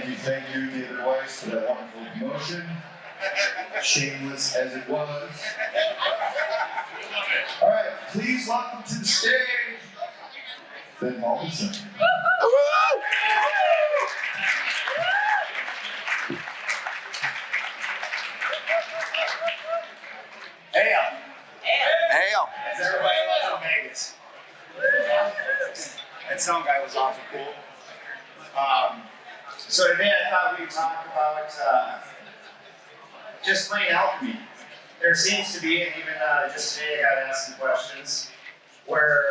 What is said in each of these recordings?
Thank you, David Weiss, for that wonderful promotion. Shameless as it was. All right, please welcome to the stage, Balderson. Hail! Hail! As everybody loves in Vegas. That sound guy was awful cool. So today I thought we'd talk about just plain alchemy. There seems to be, and even just today I got asked some questions, where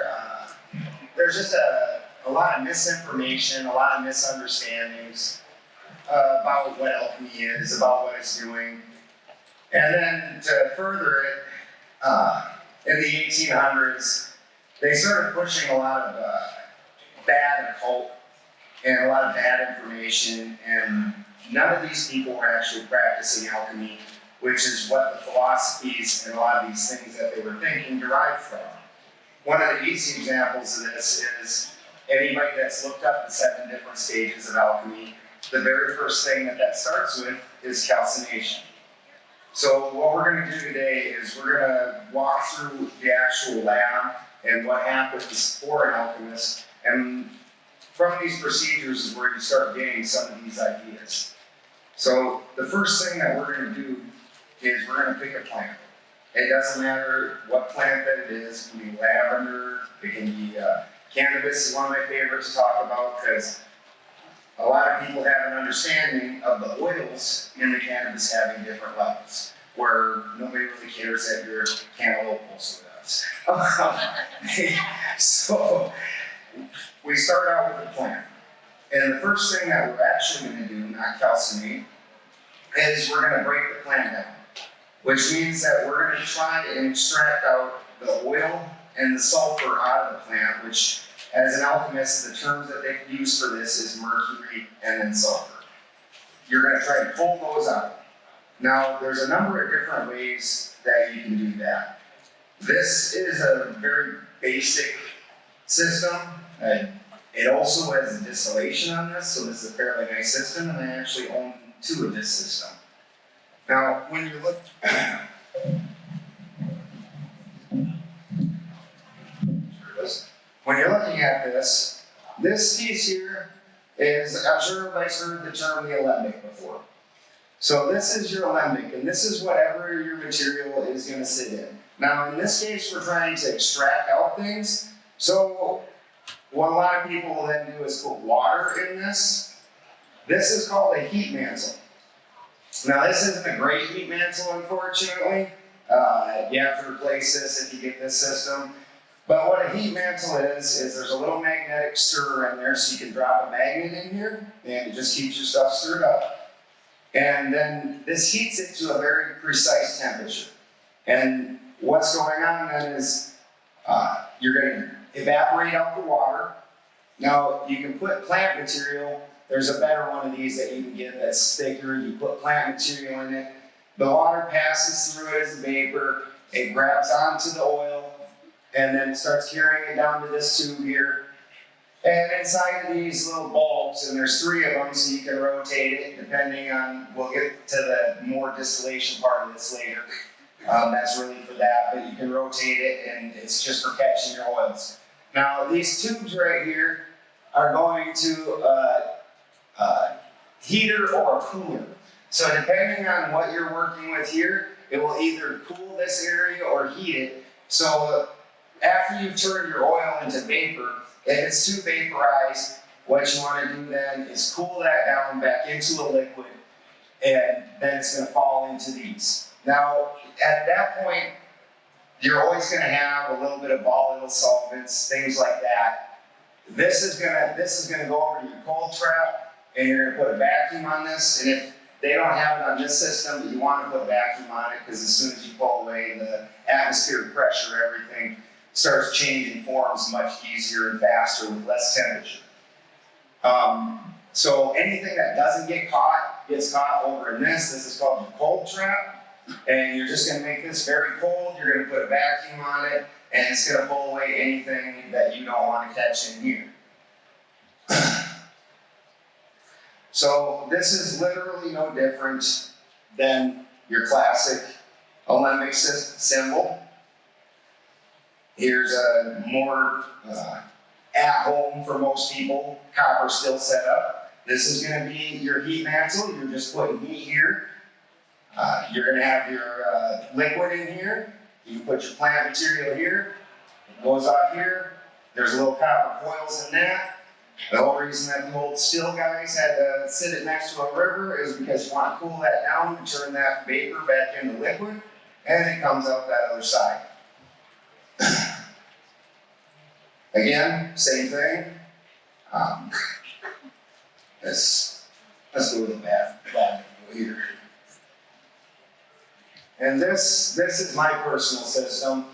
there's just a lot of misinformation, a lot of misunderstandings about what alchemy is, about what it's doing. And then to further it, in the 1800s, they started pushing a lot of bad occult and a lot of bad information, and none of these people were actually practicing alchemy, which is what the philosophies and a lot of these things that they were thinking derived from. One of the easy examples of this is anybody that's looked up the 7 different stages of alchemy, the very first thing that starts with is calcination. So what we're going to do today is we're going to walk through the actual lab and what happens for an alchemist, and from these procedures is where you start getting some of these ideas. So the first thing that we're going to do is we're going to pick a plant. It doesn't matter what plant that it is. It can be lavender, it can be cannabis is one of my favorites to talk about, because a lot of people have an understanding of the oils in the cannabis having different levels, where nobody really cares that your cantaloupe also does. So we start out with the plant. And the first thing that we're actually going to do, not calcinate, is we're going to break the plant down, which means that we're going to try and extract out the oil and the sulfur out of the plant, which, as an alchemist, the terms that they use for this is mercury and then sulfur. You're going to try to pull those out. Now, there's a number of different ways that you can do that. This is a very basic system. It also has a distillation on this, so this is a fairly nice system, and I actually own 2 of this system. Now, when you look, when you're looking at this piece here is, I'm sure everybody's heard the term the alembic before. So this is your alembic, and this is whatever your material is going to sit in. Now, in this case, we're trying to extract out things. So what a lot of people will then do is put water in this. This is called a heat mantle. Now, this isn't a great heat mantle, unfortunately. You have to replace this if you get this system. But what a heat mantle is there's a little magnetic stirrer in there, so you can drop a magnet in here, and it just keeps your stuff stirred up. And then this heats it to a very precise temperature. And what's going on then is you're going to evaporate out the water. Now, you can put plant material. There's a better one of these that you can get that's thicker. You put plant material in it. The water passes through it as a vapor. It grabs onto the oil, and then it starts carrying it down to this tube here. And inside of these little bulbs, and there's 3 of them, so you can rotate it depending on, we'll get to the more distillation part of this later. That's really for that, but you can rotate it, and it's just for catching your oils. Now, these tubes right here are going to a heater or a cooler. So depending on what you're working with here, it will either cool this area or heat it. So after you've turned your oil into vapor, if it's too vaporized, what you want to do then is cool that down back into a liquid, and then it's going to fall into these. Now, at that point, you're always going to have a little bit of volatile solvents, things like that. This is going to go over to your cold trap, and you're going to put a vacuum on this. And if they don't have it on this system, but you want to put a vacuum on it, because as soon as you pull away, the atmospheric pressure, everything starts changing forms much easier and faster with less temperature. So anything that doesn't get caught gets caught over in this. This is called the cold trap. And you're just going to make this very cold. You're going to put a vacuum on it, and it's going to pull away anything that you don't want to catch in here. So this is literally no different than your classic alembic symbol. Here's a more at home for most people, copper still set up. This is going to be your heat mantle. You're just putting heat here. You're going to have your liquid in here. You can put your plant material here. It goes off here. There's little copper coils in that. The whole reason that the old still guys had to sit it next to a river is because you want to cool that down and turn that vapor back into liquid, and it comes out that other side. Again, same thing. Let's go with the bad here. And this is my personal system.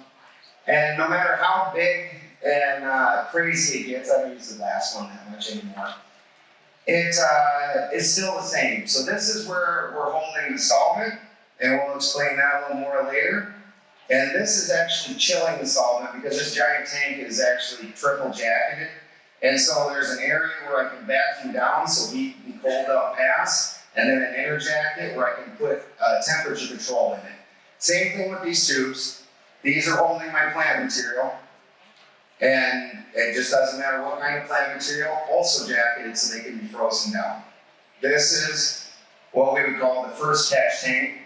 And no matter how big and crazy it gets, I don't use the last one that much anymore. It's still the same. So this is where we're holding the solvent, and we'll explain that a little more later. And this is actually chilling the solvent because this giant tank is actually triple jacketed. And so there's an area where I can vacuum down so heat and cold don't pass, and then an inner jacket where I can put temperature control in it. Same thing with these tubes. These are holding my plant material. And it just doesn't matter what kind of plant material, also jacketed so they can be frozen down. This is what we would call the first catch tank.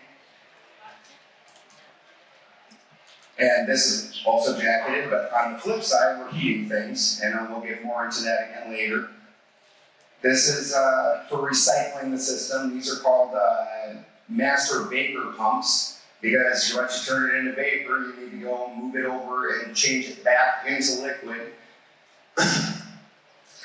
And this is also jacketed, but on the flip side, we're heating things, and we'll get more into that again later. This is for recycling the system. These are called master vapor pumps, because once you turn it into vapor, you need to go move it over and change it back into liquid.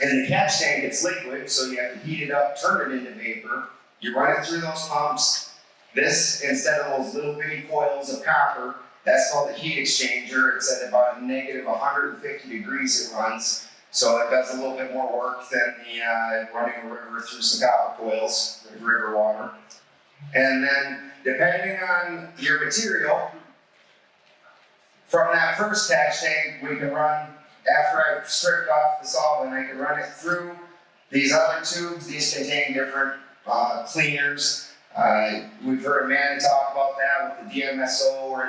In the catch tank, it's liquid, so you have to heat it up, turn it into vapor. You run it through those pumps. This, instead of those little bitty coils of copper, that's called the heat exchanger. It's at about a negative 150 degrees it runs, so it does a little bit more work than the running a river through some copper coils, with river water. And then, depending on your material, from that first catch tank, we can run, after I've stripped off the solvent, I can run it through these other tubes. These contain different cleaners. We've heard Manny talk about that with the DMSO, where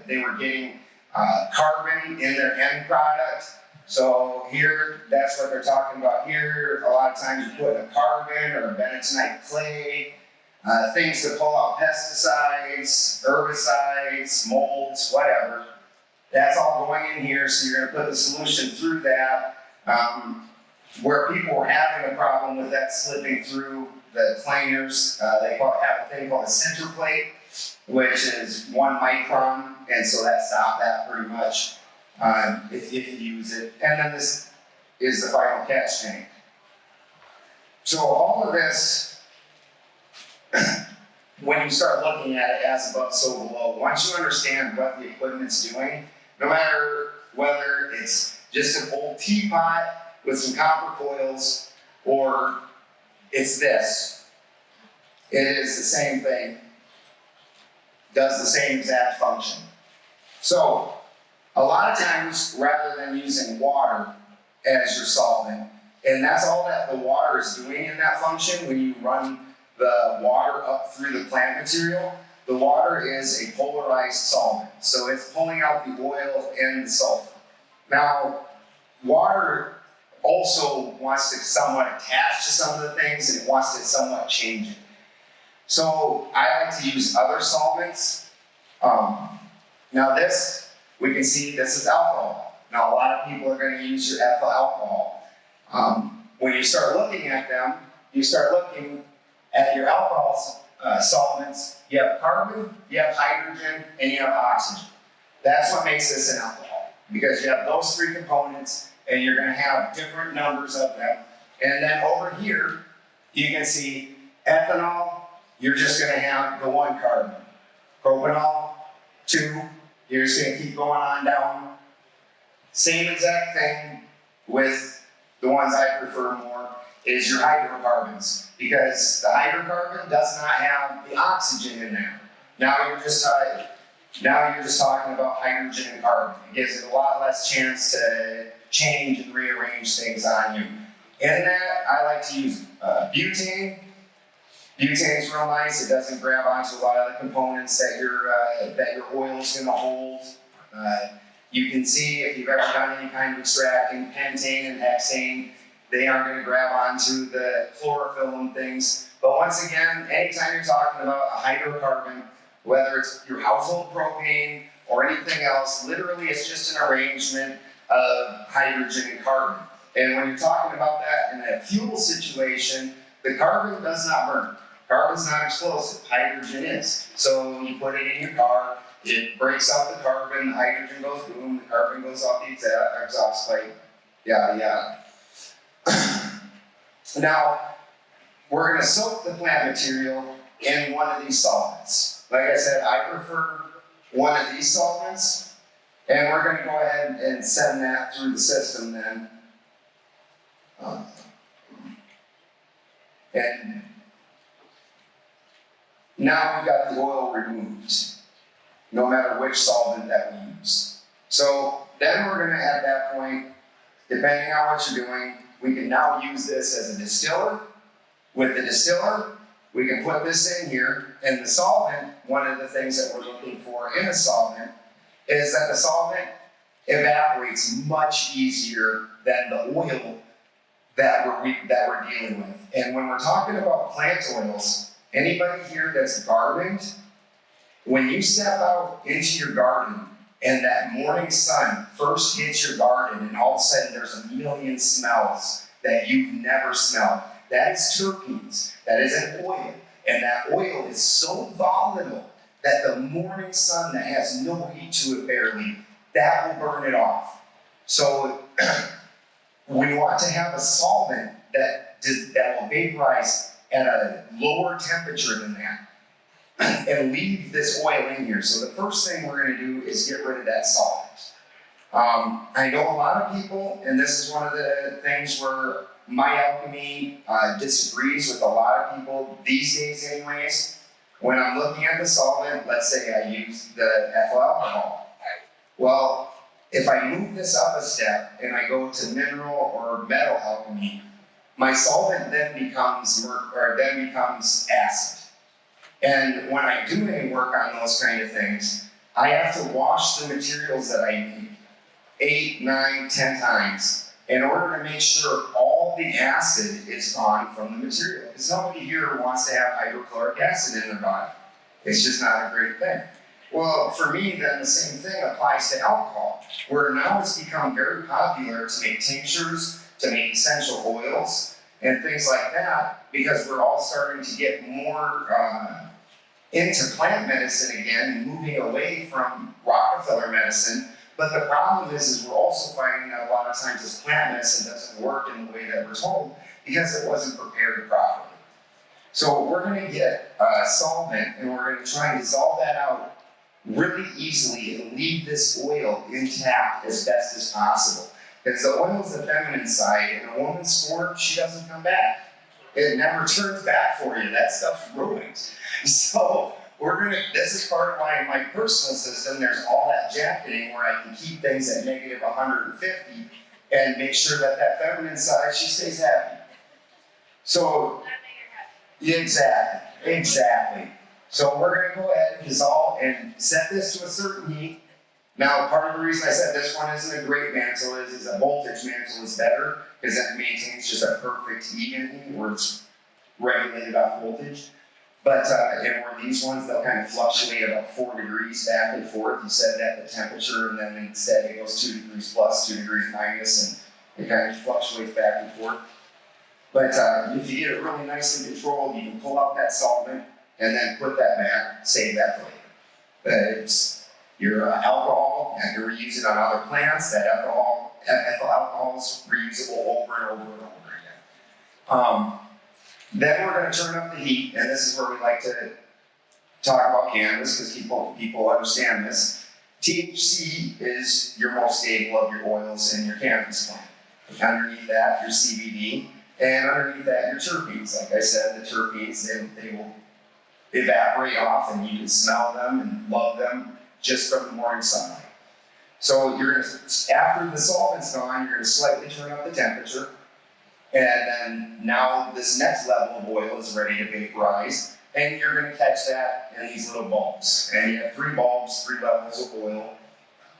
they were getting carbon in their end product. So here, that's what they're talking about here. A lot of times you put a carbon or a bentonite clay, things to pull out pesticides, herbicides, molds, whatever. That's all going in here, so you're going to put the solution through that. Where people were having a problem with that slipping through the planers, they have a thing called a center plate, which is 1 micron, and so that stopped that pretty much if you use it. And then this is the final catch tank. So all of this, when you start looking at it as above, so below, once you understand what the equipment's doing, no matter whether it's just an old teapot with some copper coils or it's this, it is the same thing, does the same exact function. So a lot of times, rather than using water as your solvent, and that's all that the water is doing in that function, when you run the water up through the plant material, the water is a polarized solvent. So it's pulling out the oil and the sulfur. Now, water also wants to somewhat attach to some of the things, and it wants to somewhat change it. So I like to use other solvents. Now this, we can see this is alcohol. Now a lot of people are going to use your ethyl alcohol. When you start looking at them, you start looking at your alcohol solvents. You have carbon, you have hydrogen, and you have oxygen. That's what makes this an alcohol, because you have those 3 components, and you're going to have different numbers of them. And then over here, you can see ethanol, you're just going to have the 1 carbon. Propanol, 2, you're just going to keep going on down. Same exact thing with the ones I prefer more is your hydrocarbons, because the hydrocarbon does not have the oxygen in there. Now you're just talking about hydrogen and carbon. It gives it a lot less chance to change and rearrange things on you. In that, I like to use butane. Butane's real nice. It doesn't grab onto a lot of the components that your oil is going to hold. You can see if you've ever done any kind of extracting, pentane and hexane, they aren't going to grab onto the chlorophyll and things. But once again, anytime you're talking about a hydrocarbon, whether it's your household propane or anything else, literally it's just an arrangement of hydrogen and carbon. And when you're talking about that in a fuel situation, the carbon does not burn. Carbon's not explosive, hydrogen is. So you put it in your car, it breaks out the carbon, the hydrogen goes boom, the carbon goes off the exhaust pipe, yada yada. Now, we're going to soak the plant material in one of these solvents. Like I said, I prefer one of these solvents, and we're going to go ahead and send that through the system then. And now we've got the oil removed, no matter which solvent that we use. So then we're going to, at that point, depending on what you're doing, we can now use this as a distiller. With the distiller, we can put this in here, and the solvent, one of the things that we're looking for in a solvent is that the solvent evaporates much easier than the oil that we're dealing with. And when we're talking about plant oils, anybody here that's gardened, when you step out into your garden and that morning sun first hits your garden and all of a sudden there's a million smells that you've never smelled, that is terpenes, that is an oil. And that oil is so volatile that the morning sun that has no heat to it barely, that will burn it off. So we want to have a solvent that will vaporize at a lower temperature than that and leave this oil in here. So the first thing we're going to do is get rid of that solvent. I know a lot of people, and this is one of the things where my alchemy disagrees with a lot of people these days anyways. When I'm looking at the solvent, let's say I use the ethyl alcohol. Well, if I move this up a step and I go to mineral or metal alchemy, my solvent then becomes acid. And when I do any work on those kind of things, I have to wash the materials that I need 8, 9, 10 times in order to make sure all the acid is gone from the material. Because nobody here wants to have hydrochloric acid in their body. It's just not a great thing. Well, for me, then the same thing applies to alcohol, where now it's become very popular to make tinctures, to make essential oils, and things like that, because we're all starting to get more into plant medicine again, and moving away from Rockefeller medicine. But the problem is we're also finding that a lot of times this plant medicine doesn't work in the way that we're told, because it wasn't prepared properly. So we're going to get a solvent, and we're going to try and dissolve that out really easily and leave this oil intact as best as possible. Because the oil is the feminine side, and a woman's form, she doesn't come back. It never turns back for you. That stuff's ruined. So this is part of why in my personal system there's all that jacketing where I can keep things at negative 150 and make sure that that feminine side, she stays happy. So, exactly. So we're going to go ahead and dissolve and set this to a certain heat. Now, part of the reason I said this one isn't a great mantle is a voltage mantle is better, because that maintains just a perfect even heat where it's regulated off voltage. But and where these ones, they'll kind of fluctuate about 4 degrees back and forth. You set it at the temperature, and then instead it goes 2 degrees plus, 2 degrees minus, and it kind of fluctuates back and forth. But if you get it really nice and controlled, you can pull out that solvent and then put that back, save that for later. It's your alcohol, and you reuse it on other plants. That ethyl alcohol is reusable over and over and over again. Then we're going to turn up the heat, and this is where we like to talk about cannabis, because people understand this. THC is your most stable of your oils in your cannabis plant. Underneath that, your CBD, and underneath that, your terpenes. Like I said, the terpenes, they will evaporate off, and you can smell them and love them just from the morning sunlight. So after the solvent's gone, you're going to slightly turn up the temperature. And then now this next level of oil is ready to vaporize, and you're going to catch that in these little bulbs. And you have 3 bulbs, 3 levels of oil,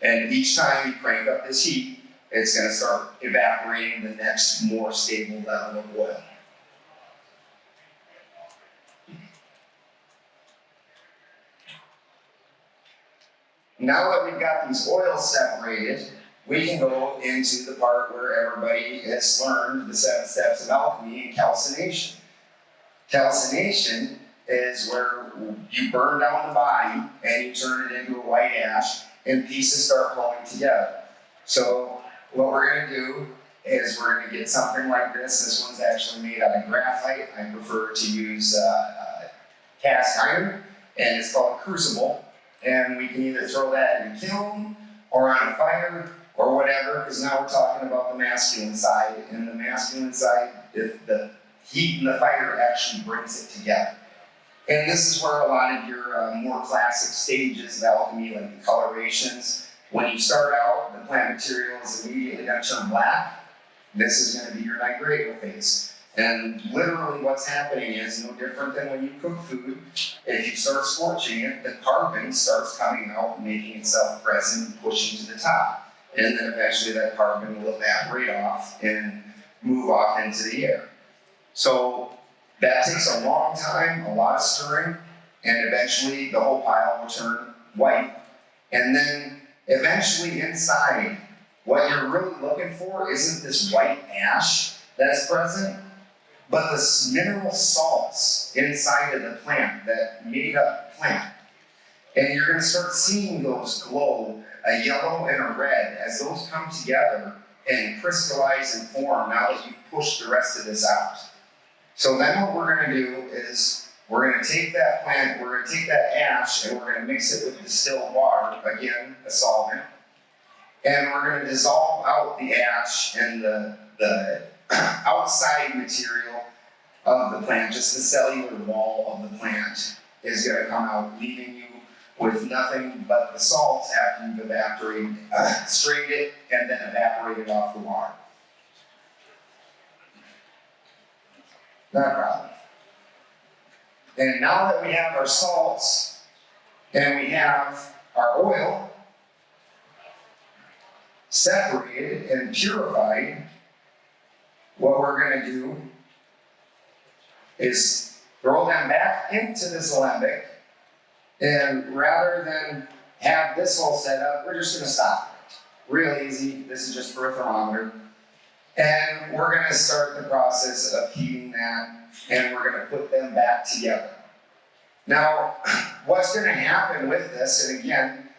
and each time you crank up this heat, it's going to start evaporating the next more stable level of oil. Now that we've got these oils separated, we can go into the part where everybody has learned the 7 steps of alchemy and calcination. Calcination is where you burn down the body and you turn it into a white ash and pieces start pulling together. So what we're going to do is we're going to get something like this. This one's actually made out of graphite. I prefer to use cast iron, and it's called a crucible. And we can either throw that in a kiln or on a fire or whatever, because now we're talking about the masculine side. And the masculine side, if the heat in the fire actually brings it together. And this is where a lot of your more classic stages of alchemy, like the colorations, when you start out, the plant material is immediately going to turn black. This is going to be your nigredo phase. And literally what's happening is no different than when you cook food. If you start scorching it, the carbon starts coming out, making itself present, and pushing to the top. And then eventually that carbon will evaporate off and move off into the air. So that takes a long time, a lot of stirring, and eventually the whole pile will turn white. And then eventually inside, what you're really looking for isn't this white ash that's present, but the mineral salts inside of the plant that made up the plant. And you're going to start seeing those glow, a yellow and a red, as those come together and crystallize and form now that you've pushed the rest of this out. So then what we're going to do is we're going to take that plant, we're going to take that ash, and we're going to mix it with distilled water, again, a solvent. And we're going to dissolve out the ash and the outside material of the plant, just the cellular wall of the plant is going to come out, leaving you with nothing but the salts after you've evaporated, strained it, and then evaporated off the water. Not a problem. And now that we have our salts and we have our oil separated and purified, what we're going to do is throw them back into this alembic, and rather than have this whole setup, we're just going to stop it. Real easy. This is just for a thermometer. And we're going to start the process of heating that, and we're going to put them back together. Now, what's going to happen with this, and again,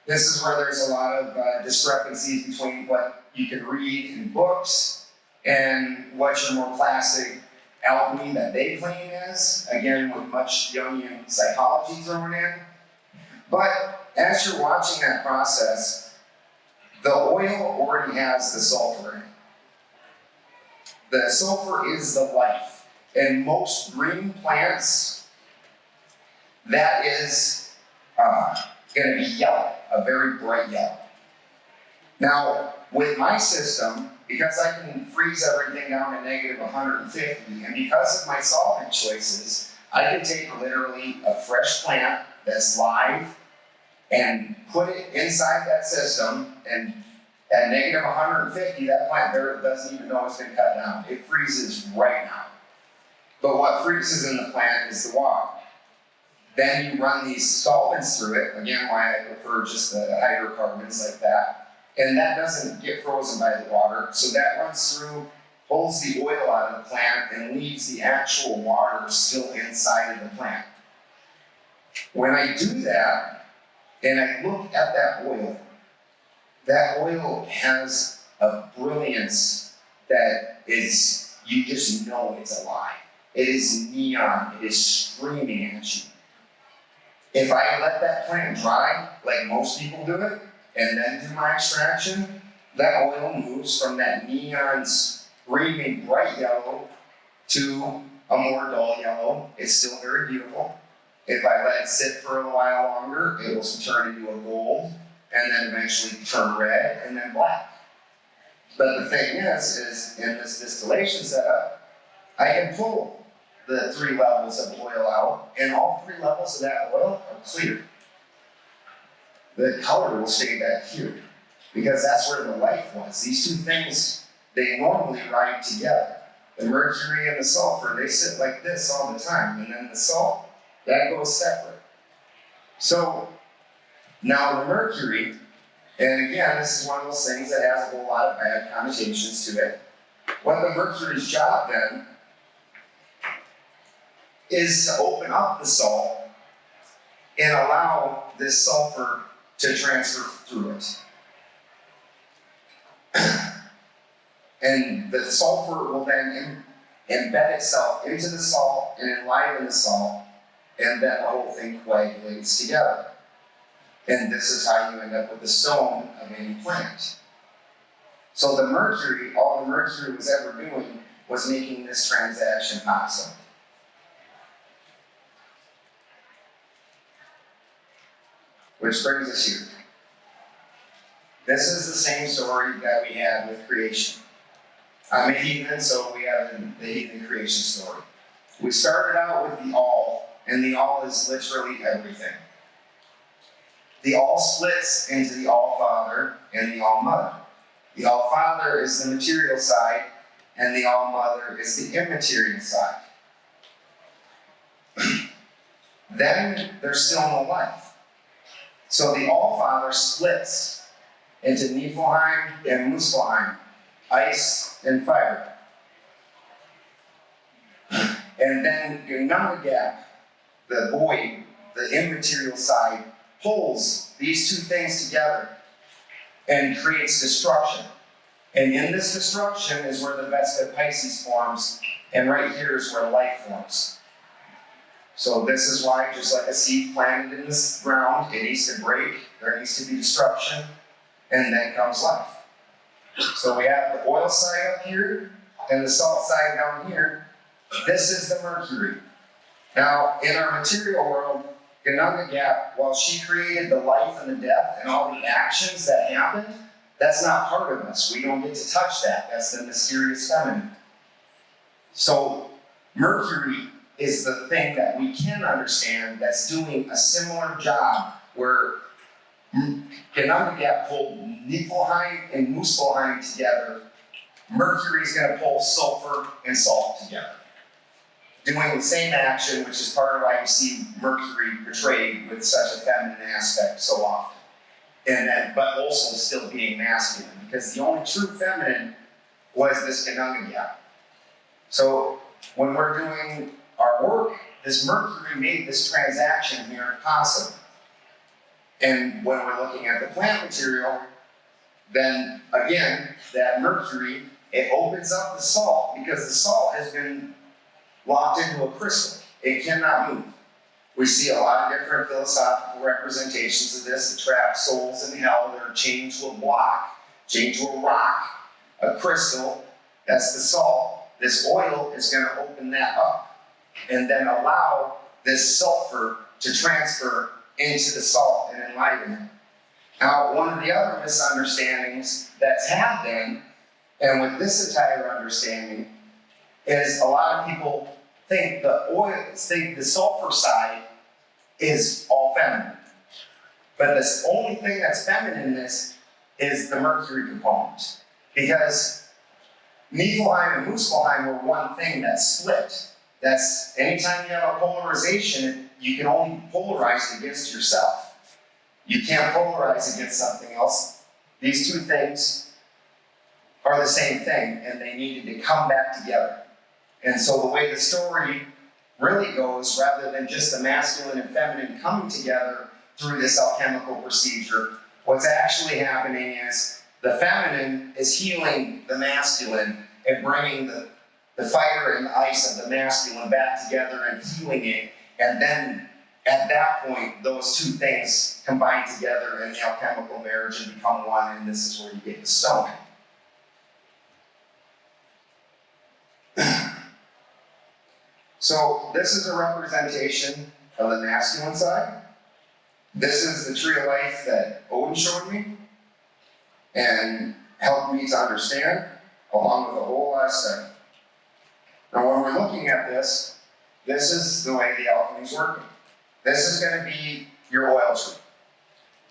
this is where there's a lot of discrepancies between what you can read in books and what your more classic alchemy that they claim is, again, with much Jungian psychology thrown in. But as you're watching that process, the oil already has the sulfur in it. The sulfur is the life. In most green plants, that is going to be yellow, a very bright yellow. Now, with my system, because I can freeze everything down to negative 150, and because of my solvent choices, I can take literally a fresh plant that's live and put it inside that system, and at negative 150, that plant there doesn't even know it's been cut down. It freezes right now. But what freezes in the plant is the water. Then you run these solvents through it, again, why I prefer just the hydrocarbons like that. And that doesn't get frozen by the water, so that runs through, pulls the oil out of the plant, and leaves the actual water still inside of the plant. When I do that, and I look at that oil has a brilliance that is, you just know it's alive. It is neon, it is screaming at you. If I let that plant dry, like most people do it, and then do my extraction, that oil moves from that neon screaming bright yellow to a more dull yellow. It's still very beautiful. If I let it sit for a while longer, it will turn into a gold, and then eventually turn red, and then black. But the thing is in this distillation setup, I can pull the 3 levels of oil out, and all 3 levels of that oil are clear. The color will stay back here, because that's where the life was. These 2 things, they normally ride together. The mercury and the sulfur, they sit like this all the time, and then the salt, that goes separate. So, now the mercury, and again, this is one of those things that has a whole lot of bad connotations to it. What the mercury's job then is to open up the salt and allow this sulfur to transfer through it. And the sulfur will then embed itself into the salt and enliven the salt, and then the whole thing coagulates together. And this is how you end up with the stone of any plant. So the mercury, all the mercury was ever doing was making this transaction possible. Which brings us here. This is the same story that we had with creation. I'm a heathen, so we have the heathen creation story. We started out with the all, and the all is literally everything. The all splits into the all-father and the all-mother. The all-father is the material side, and the all-mother is the immaterial side. Then there's still no life. So the all-father splits into Niflheim and Muspelheim, ice and fire. And then Gunamagap, the void, the immaterial side, pulls these 2 things together and creates destruction. And in this destruction is where the Vesta Pisces forms, and right here is where life forms. So this is why, just like a seed planted in this ground, it needs to break, there needs to be destruction, and then comes life. So we have the oil side up here, and the salt side down here. This is the mercury. Now, in our material world, Gunamagap, while she created the life and the death and all the actions that happened, that's not part of us. We don't get to touch that. That's the mysterious feminine. So, Mercury is the thing that we can understand that's doing a similar job where Gunamagap pulled Niflheim and Muspelheim together. Mercury is going to pull sulfur and salt together, doing the same action, which is part of why you see Mercury portrayed with such a feminine aspect so often. And then, but also still being masculine, because the only true feminine was this Gunamagap. So when we're doing our work, this Mercury made this transaction here possible. And when we're looking at the plant material, then again, that Mercury, it opens up the salt, because the salt has been locked into a crystal. It cannot move. We see a lot of different philosophical representations of this, the trapped souls in hell that are chained to a block, chained to a rock, a crystal, that's the salt. This oil is going to open that up and then allow this sulfur to transfer into the salt and enliven it. Now, one of the other misunderstandings that's happened, and with this entire understanding, is a lot of people think the sulfur side is all feminine. But the only thing that's feminine in this is the mercury component. Because Niflheim and Muspelheim were one thing that split. That's anytime you have a polarization, you can only polarize against yourself. You can't polarize against something else. These 2 things are the same thing, and they needed to come back together. And so the way the story really goes, rather than just the masculine and feminine coming together through this alchemical procedure, what's actually happening is the feminine is healing the masculine and bringing the fire and the ice of the masculine back together and healing it. And then at that point, those 2 things combine together in the alchemical marriage and become one, and this is where you get the stone. So this is a representation of the masculine side. This is the tree of life that Odin showed me. And helped me to understand, along with a whole lot of study. Now when we're looking at this is the way the alchemy is working. This is going to be your oil tree.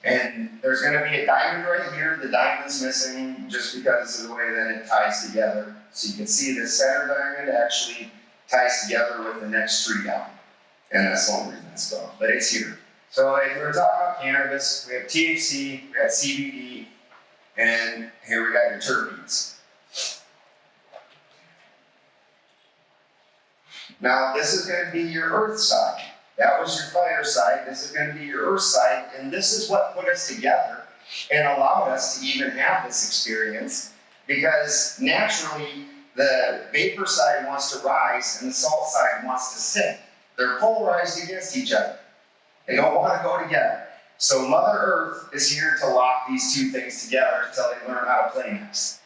And there's going to be a diamond right here. The diamond's missing just because of the way that it ties together. So you can see the center diamond actually ties together with the next tree down. And that's the only reason it's gone, but it's here. So if we're talking about cannabis, we have THC, we have CBD, and here we got your terpenes. Now this is going to be your earth side. That was your fire side. This is going to be your earth side, and this is what put us together and allowed us to even have this experience, because naturally the vapor side wants to rise and the salt side wants to sink. They're polarized against each other. They don't want to go together. So Mother Earth is here to lock these two things together until they learn how to play next.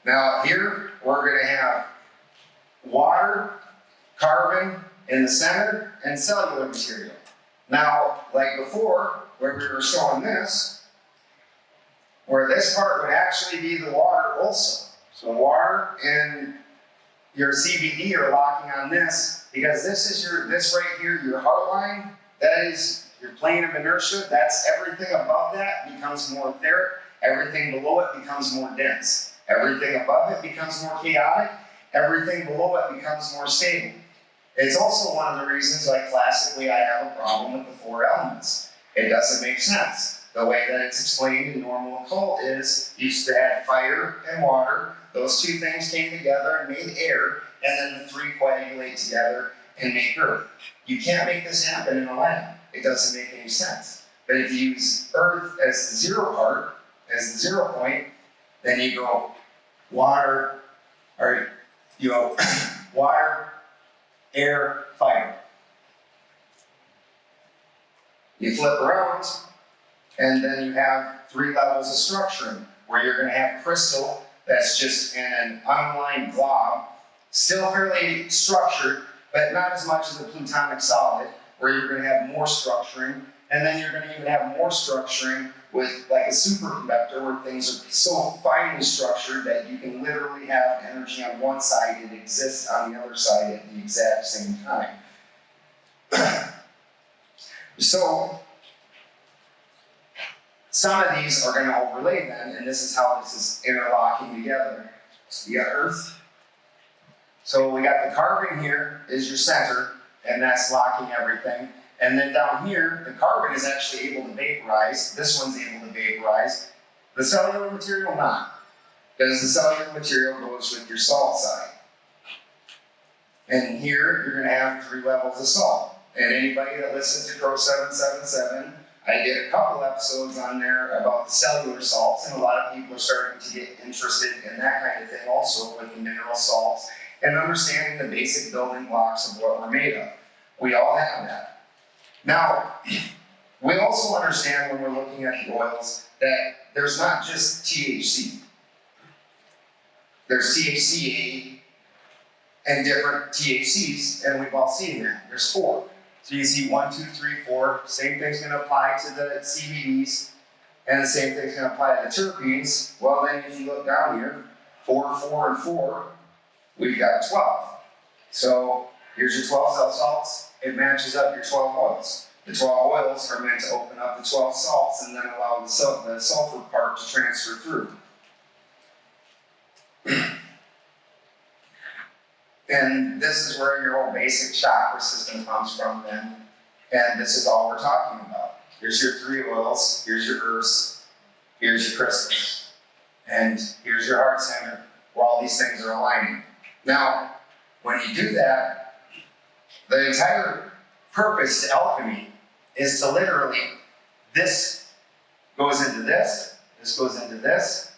Now here we're going to have water, carbon in the center, and cellular material. Now, like before, where we were showing this, where this part would actually be the water also. So water and your CBD are locking on this, because this is this right here, your heart line, that is your plane of inertia. That's everything above that becomes more etheric, everything below it becomes more dense. Everything above it becomes more chaotic, everything below it becomes more stable. It's also one of the reasons why classically I have a problem with the four elements. It doesn't make sense. The way that it's explained in normal occult is you used to have fire and water. Those two things came together and made air, and then the three coagulate together and make earth. You can't make this happen in a lab. It doesn't make any sense. But if you use earth as the zero part, as the 0 point, then you go water, or you go water, air, fire. You flip around, and then you have 3 levels of structuring, where you're going to have crystal that's just in an unlined glob, still fairly structured, but not as much as a plutonic solid, where you're going to have more structuring, and then you're going to even have more structuring with like a superconductor, where things are so finely structured that you can literally have energy on one side and exist on the other side at the exact same time. So some of these are going to overlay then, and this is how this is interlocking together. So you got earth. So we got the carbon here is your center, and that's locking everything. And then down here, the carbon is actually able to vaporize. This one's able to vaporize. The cellular material not, because the cellular material goes with your salt side. And here, you're going to have 3 levels of salt. And anybody that listens to Crow 777, I did a couple episodes on there about the cellular salts, and a lot of people are starting to get interested in that kind of thing also, with the mineral salts, and understanding the basic building blocks of what we're made of. We all have that. Now, we also understand when we're looking at the oils that there's not just THC. There's THCA and different THCs, and we've all seen that. There's 4. So you see 1, 2, 3, 4. Same thing's going to apply to the CBDs, and the same thing's going to apply to the terpenes. Well, then if you look down here, 4, 4, and 4, we've got 12. So here's your 12 cell salts. It matches up your 12 oils. The 12 oils are meant to open up the 12 salts and then allow the sulfur part to transfer through. And this is where your whole basic chakra system comes from then. And this is all we're talking about. Here's your 3 oils, here's your earths, here's your crystals, and here's your heart center, where all these things are aligning. Now, when you do that, the entire purpose to alchemy is to literally, this goes into this goes into this,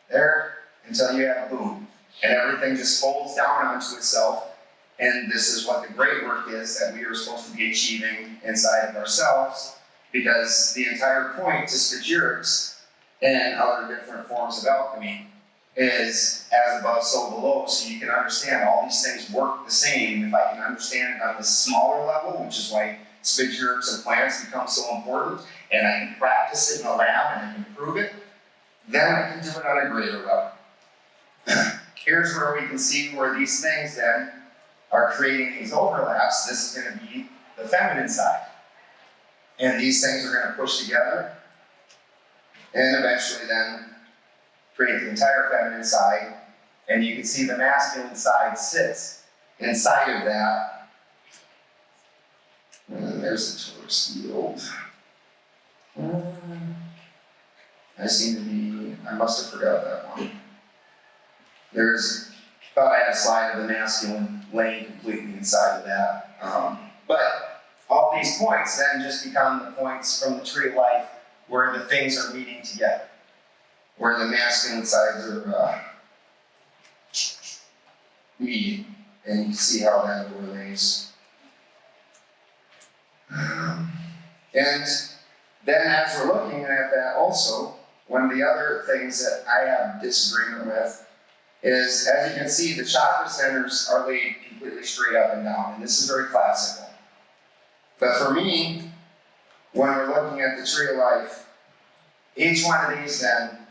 there, until you have a boom. And everything just folds down onto itself. And this is what the great work is that we are supposed to be achieving inside of ourselves, because the entire point to spagyrics and other different forms of alchemy is as above, so below, so you can understand all these things work the same. If I can understand it on the smaller level, which is why spagyrics and plants become so important, and I can practice it in a lab and I can prove it, Then I can do it on a greater level. Here's where we can see where these things then are creating these overlaps. This is going to be the feminine side. And these things are going to push together and eventually then create the entire feminine side. And you can see the masculine side sits inside of that. And there's the torus field. I must have forgot that one. Thought I had a slide of the masculine laying completely inside of that. But all these points then just become the points from the tree of life where the things are meeting together. Where the masculine sides are meeting. And you can see how that overlays. And then as we're looking at that also, one of the other things that I have disagreement with is, as you can see, the chakra centers are laid completely straight up and down, and this is very classical. But for me, when we're looking at the tree of life, each one of these then,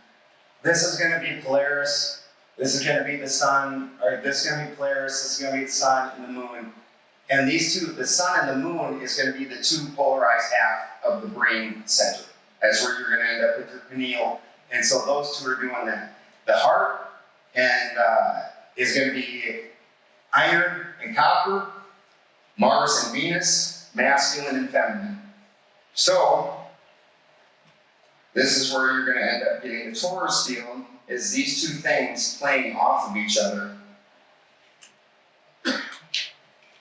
this is going to be Polaris, this is going to be the sun, or this is going to be Polaris, this is going to be the sun and the moon. And these two, the sun and the moon, is going to be the two polarized half of the brain center. That's where you're going to end up with your pineal. And so those two are doing that. The heart is going to be iron and copper, Mars and Venus, masculine and feminine. So this is where you're going to end up getting the torus field, is these two things playing off of each other.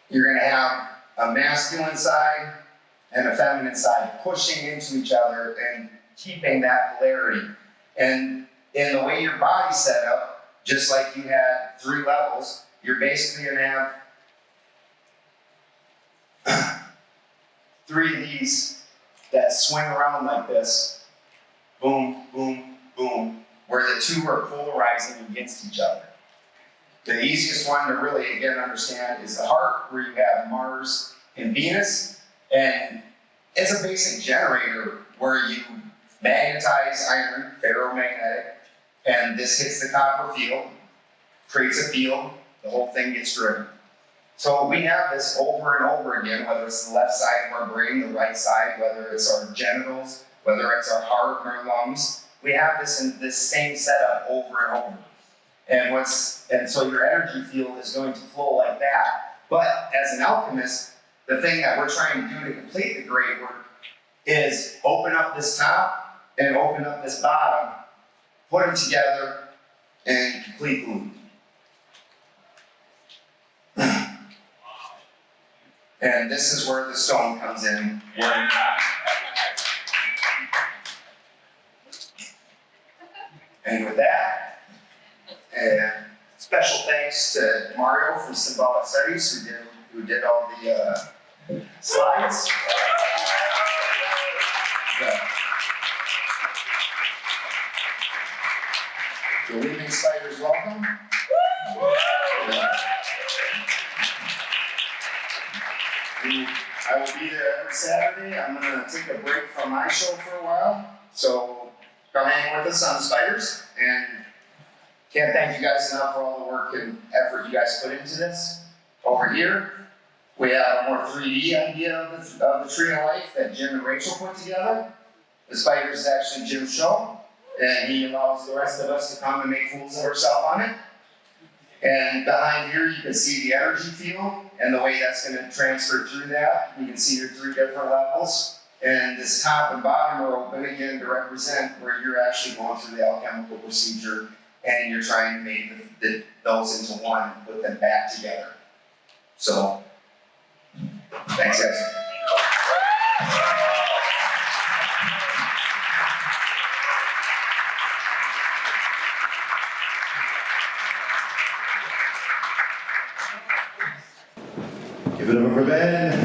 You're going to have a masculine side and a feminine side pushing into each other and keeping that polarity. And in the way your body's set up, just like you had 3 levels, you're basically going to have 3 of these that swing around like this. Boom, boom, boom, where the 2 are polarizing against each other. The easiest one to really, again, understand is the heart, where you have Mars and Venus. And it's a basic generator where you magnetize iron, ferromagnetic, and this hits the copper field, creates a field, the whole thing gets driven. So we have this over and over again, whether it's the left side of our brain, the right side, whether it's our genitals, whether it's our heart and our lungs. We have this in this same setup over and over. And so your energy field is going to flow like that. But as an alchemist, the thing that we're trying to do to complete the great work is open up this top and open up this bottom, put them together, and complete the loop. And this is where the stone comes in. And with that, special thanks to Mario from Symbolic Studies who did all the slides. The Leaving Spiders, welcome. I will be there every Saturday. I'm going to take a break from my show for a while. So come hang with us on Spiders. And can't thank you guys enough for all the work and effort you guys put into this. Over here, we have a more 3D idea of the Tree of Life that Jim and Rachel put together. The Spiders is actually Jim's show, and he allows the rest of us to come and make fools of ourselves on it. And behind here, you can see the energy field and the way that's going to transfer through that. You can see your 3 different levels. And this top and bottom are open again to represent where you're actually going through the alchemical procedure and you're trying to make those into one and put them back together. So, thanks guys. Give it up for Ben.